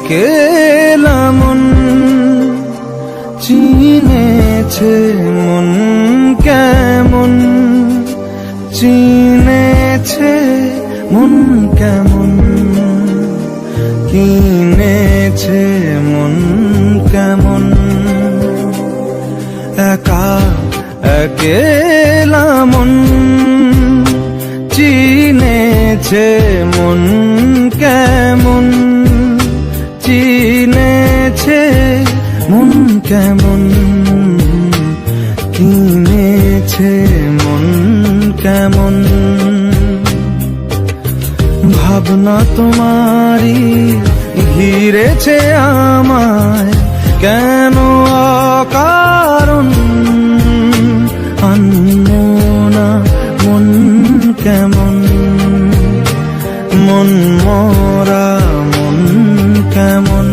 একেলা মন চিনেছে মন কেমন, চিনেছে মন কেমন, কিনেছে মন কেমন। একা একেলা মন চিনেছে মন কেমন, চিনেছে মন কেমন, কিনেছে মন কেমন। ভাবনা তোমারই ঘিরেছে আমায় কেন অকারণ, আনমনা মন কেমন, মন মরা মন কেমন।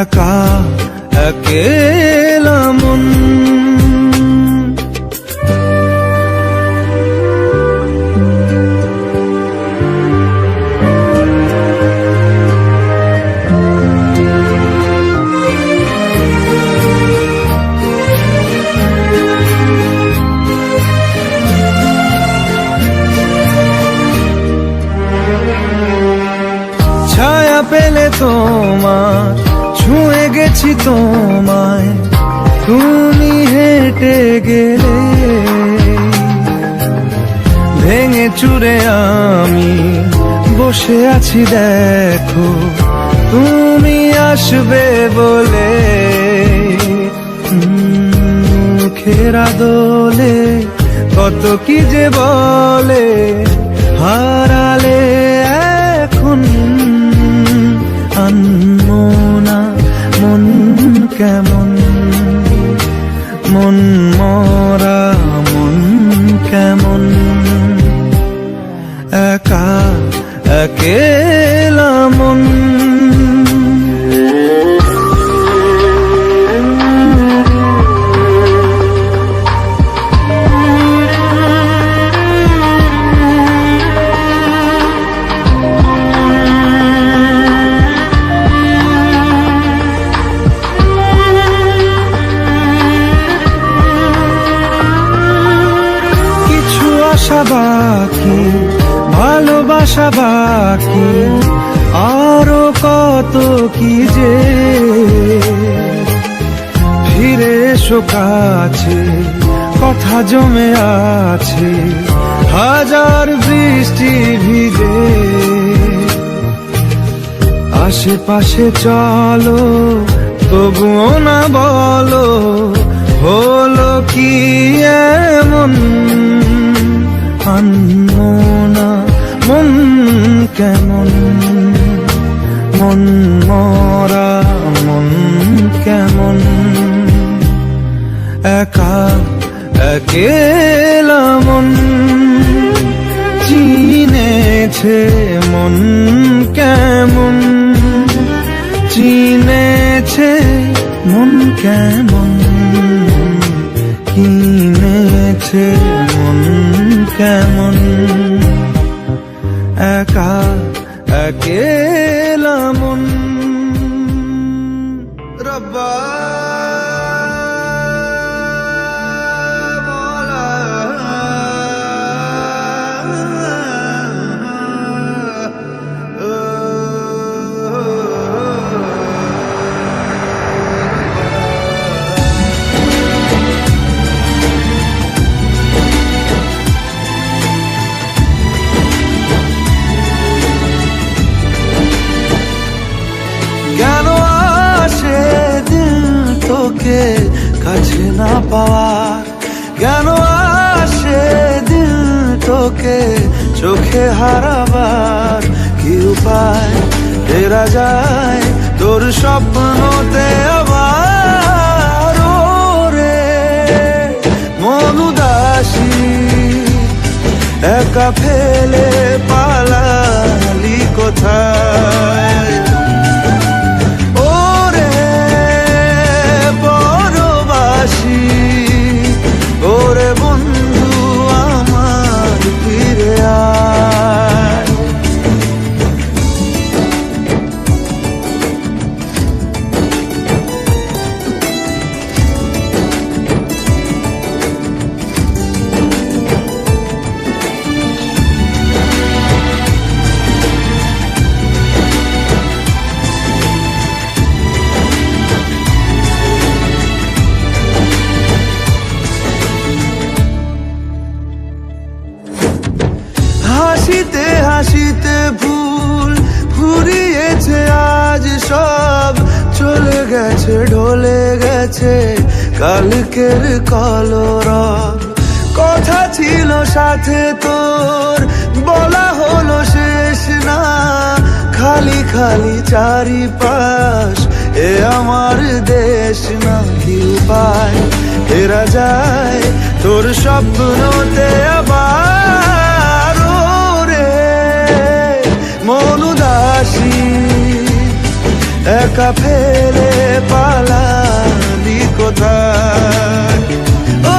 একা একেলা মন। ছায়া পেলে তোমার ছুঁয়ে গেছি তোমায়, তুমি হেঁটে গেলে ভেঙে চুরে আমি বসে আছি দেখো তুমি আসবে বলে। মুখের আদলে কত কি যে বলে, হারালে এখন আনমনা মন কেমন, মন মরা মন কেমন। একা একেলা মন। আশা বাকি, ভালোবাসা বাকি, আরো কত কি যে। ফিরে এসো কাছে, কথা জমে আছে হাজার বৃষ্টি ভিজে। আশেপাশে চলো তবুও না বলো হলো কি এমন, আনমনা মন কেমন, মন মরা মন কেমন। একা একেলা মন চিনেছে মন কেমন, চিনেছে মন কেমন, কিনেছে মন কেমন। একা একেলা মন। রব্বা কাছে না পাওয়ার, কেন আসে দিল তোকে চোখে হারাবার। কি উপায় ফেরা যায় তোর স্বপ্নতে আবার। ওরে মন উদাসী একা ফেলে পালালি কোথায়। ওরে বন্ধু আমার ফিরে আয়। গেছে ঢলে গেছে কালকের কলরব। কথা ছিল সাথে তোর, বলা হলো শেষ না। খালি খালি চারিপাশ, এ আমার দেশ না। কি উপায় ফেরা যায় তোর স্বপ্নতে আবার? রে মন উদাসী একা ফেলে পালালি কোথায়? ও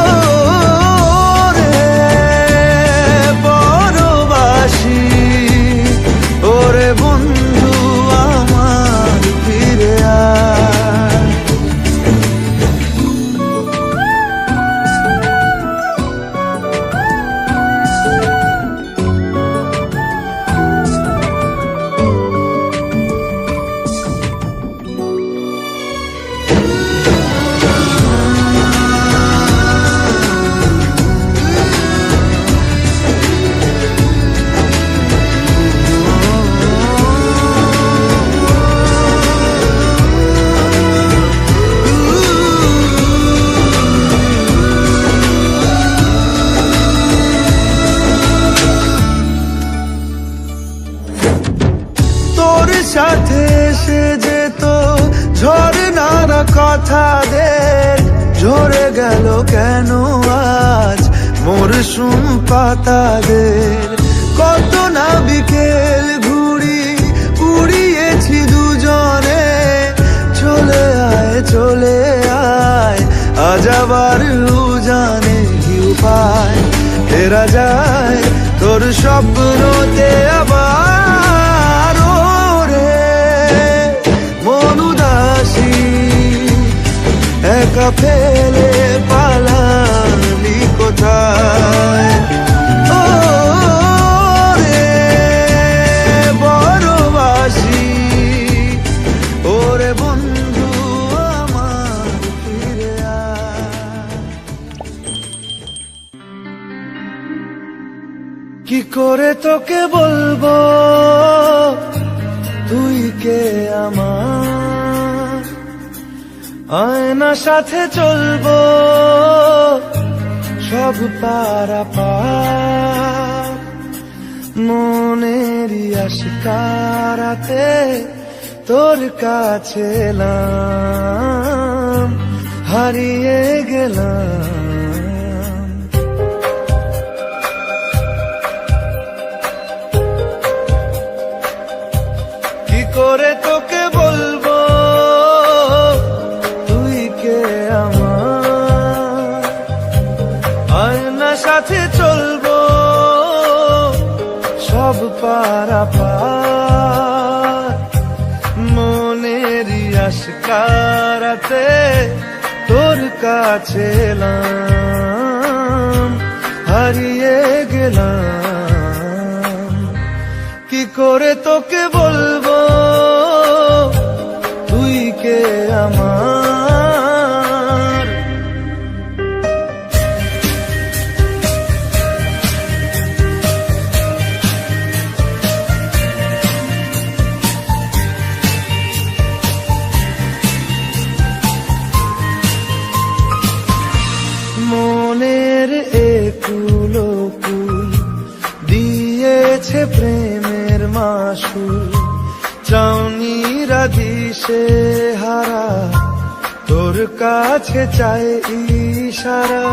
রে পরবাসী, ওরে বন্ধু আমার ফিরে আয়। সাথে এসে যেত ঝরনার কথাদের, ঝরে গেল কেন আজ মরশুম পাতাদের? কত না বিকেল ঘুড়ি উড়িয়েছি দুজনে, চলে আয় চলে আয় আজ আবার উজানে। কি উপায় ফেরা যায় তোর স্বপ্নতে আবার? একা ফেলে পালালি কোথায়? ও রে বড়বাসী, ওরে বন্ধু আমার ফিরে আয়। কি করে তোকে বলবো তুই কে আমার? আয়না সাথে চলবো সব পারাপার, মনেরই আশকারাতে তোর কাছে এলাম, হারিয়ে গেলাম। কি করে তোকে বলবো সাথে চলবো সব পারাপার, মনেরই আশকারাতে তোর কাছে এলাম, হারিয়ে গেলাম। কি করে তোকে বলবো তুই কে আমার? মনের একুলো কুল দিয়েছে প্রেমের মাসুল, চাউনিরা দিশে হারা তোর কাছে চায় ইশারা।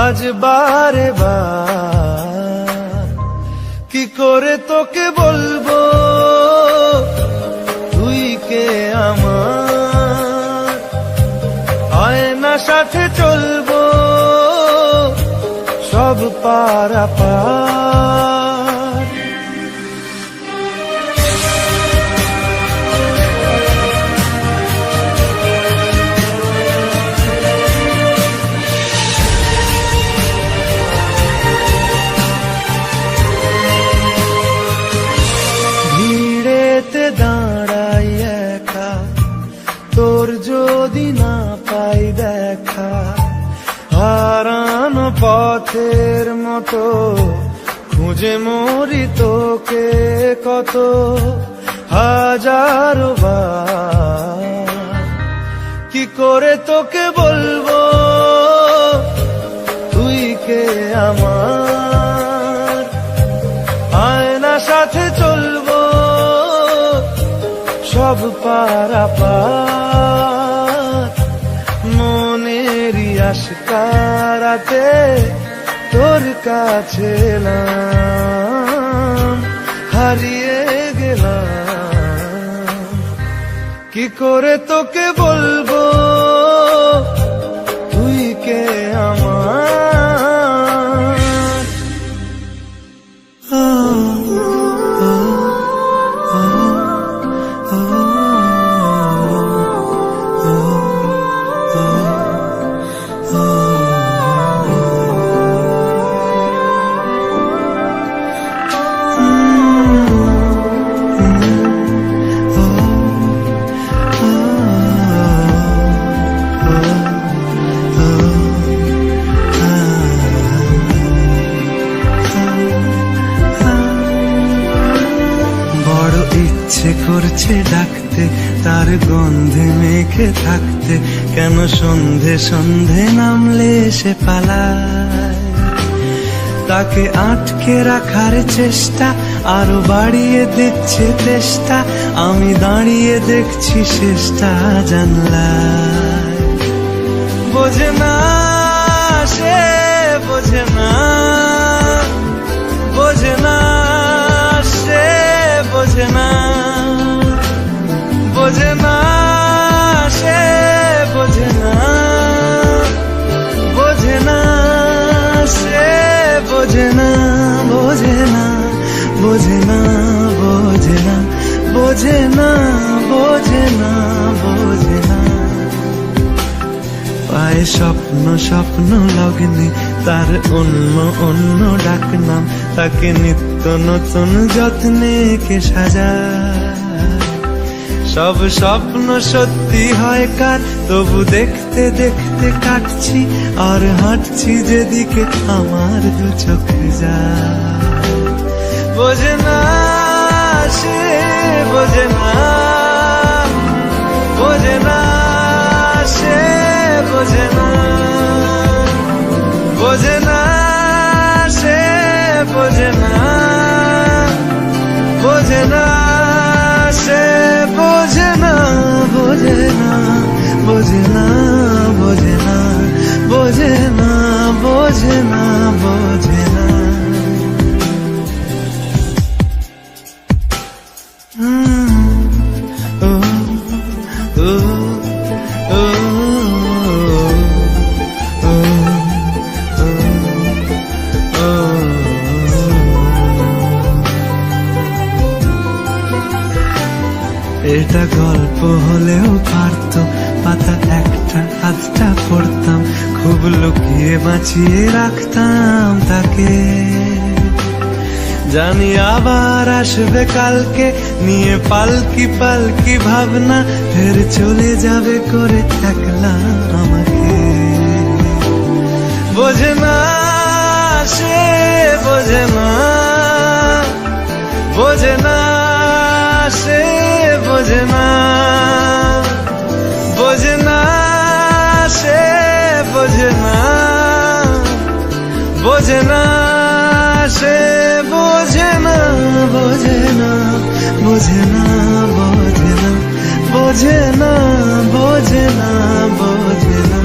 আজ বারে বার কি করে তোকে বলবো তুই কে আমার? আয়না সাথে চলবো সব পারাপার, ভিড়েতে দাঁড়াই একা তোর যদি না পাই দেখা, হারানো পথের মতো খুঁজে মরি তোকে কত হাজার বার। কি করে তোকে বলবো তুই কে আমার, আয়না সাথে চলবো সব পারাপার, মনেরই আশকারাতে তোর কাছে এলাম, হারিয়ে গেলাম। কি করে তোকে বলবো তুই কে আমার। ইচ্ছে করছে ডাকতে, তার গন্ধে মেখে থাকতে, কেন সন্ধে সন্ধে নামলে সে পালায়। তাকে আটকে রাখার চেষ্টা আরো বাড়িয়ে দিচ্ছে চেষ্টা, আমি দাঁড়িয়ে দেখছি শেষটা জানলায়। বোঝে না সে, বোঝে না, বোঝে না সে, বোঝে না, বোঝে না সে, বোঝে না, বোঝে না সে, বোঝে না, বোঝে না, বোঝে না, বোঝে না, বোঝে না, বোঝে না, বোঝে না। পায়ে স্বপ্ন স্বপ্ন লগ্নে তার অন্য অন্য ডাকনাম, তাকে নিত্য নতুন যত্নে কে সাজায়। সব স্বপ্ন সত্যি হয় কার, তবু দেখতে দেখতে কাটছি আর হাঁটছি যেদিকে আমার দু চোখ যায়। বোঝে না সে, বোঝে না, বোঝে না সে, বোঝে না, বোঝে না সে, বোঝে না, বোঝে না সে, বোঝে না, বোঝে না, বোঝে না, বোঝে না, বোঝে না, বোঝে না, বোঝে না। এটা গল্প হলেও পারতো, পাতা একটা আধটা পড়তাম, খুব লুকিয়ে বাঁচিয়ে রাখতাম তাকে। জানি আবার আসবে কালকে, নিয়ে পালকি পালকি ভাবনা, ফের চলে যাবে করে একলা আমাকে। বোঝে না সে, বোঝে না, বোঝে না সে, বোঝে না, বোঝে না সে, বোঝে না, বোঝে না সে, বোঝে না, বোঝে না, বোঝে না, বোঝে না, বোঝে না, বোঝে না, বোঝে না।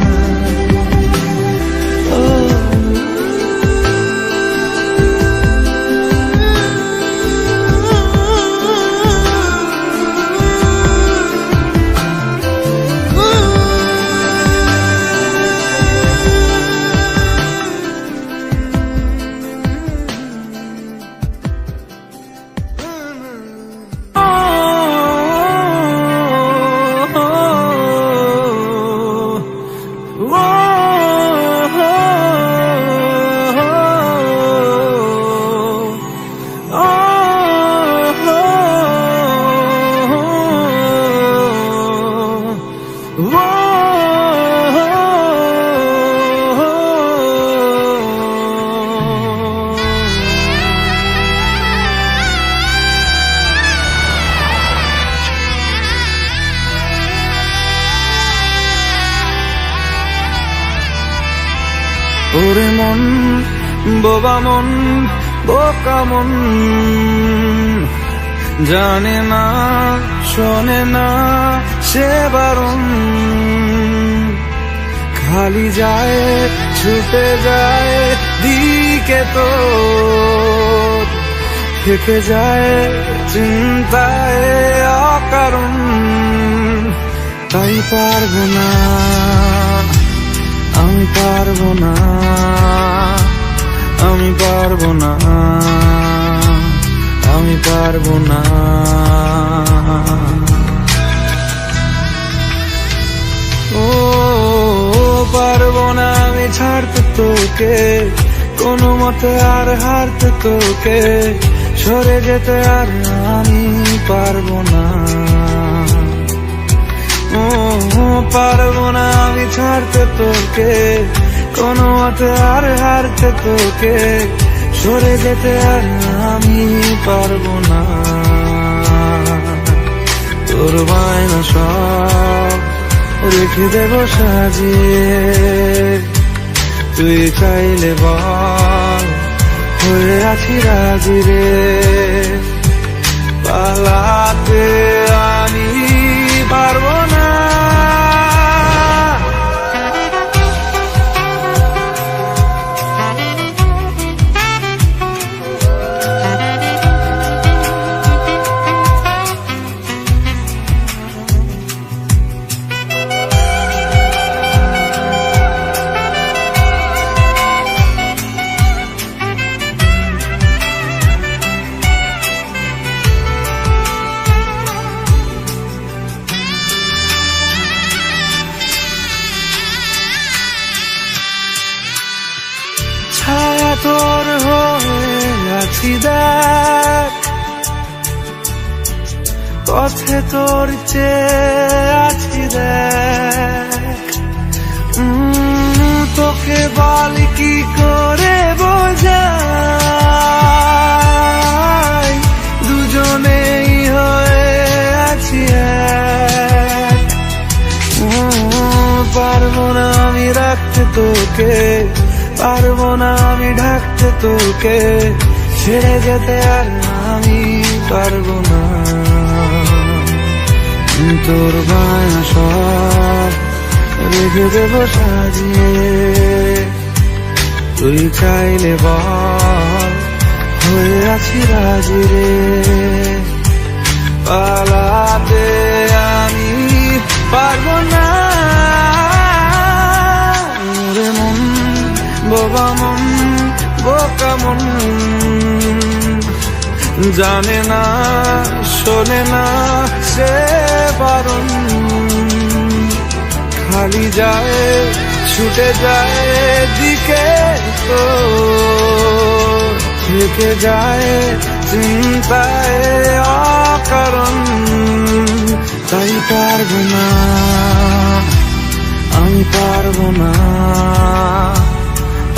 ওরে মন, বোবা মন, বোকা মন, জানে না শোনে না সে বারণ, খালি যায় ছুটে যায় দিকে তো, থেকে যায় চিন্তায় অকারণ। তাই পারবো না, আমি পারবো না, আমি পারবো না, আমি পারবো না। ও পারবো না আমি ছাড়তে তোকে, কোনো মতে আর হারতে তোকে, সরে যেতে আর আমি পারবো না। ও পারবো না আমি ছাড়তে তোকে, কোনো মতে আর হারতে তোকে, সরে যেতে আর আমি পারবো না। তোর বায়না সব রেখে দেব সাজিয়ে, তুই চাইলে বল হয়ে আছি রাজি রে, পালাতে আমি পারবো না। ছায়া তোর হয়ে আছি দেখ, পথে তোর চেয়ে আছি দেখ, তোকে বল কি করে বোঝাই, দুজনেই হয়ে আছি এক। পারবো না আমি রাখতে তোকে, পারবো না আমি ঢাকতে তোকে, ছেড়ে যেতে আর আমি পারবো না। তোর বায়না সব রেখে দেব সাজিয়ে, তুই চাইলে বল হয়ে আছি রাজি রে, পালাতে আমি পারবো না। ওরে মন, বোবা মন, বোকা মন, জানে না শোনে না সে বারণ, খালি যায় ছুটে যায় দিকে তো, থেকে যায় চিন্তায় অকারণ। তাই পারবো না, আমি পারবো না,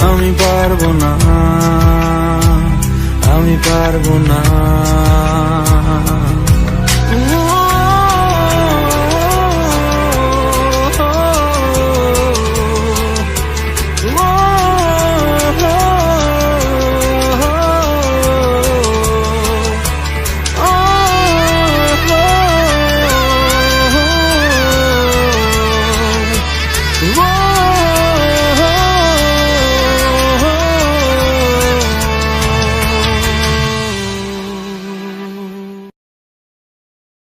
আমি পারবো না, আমি পারবো না।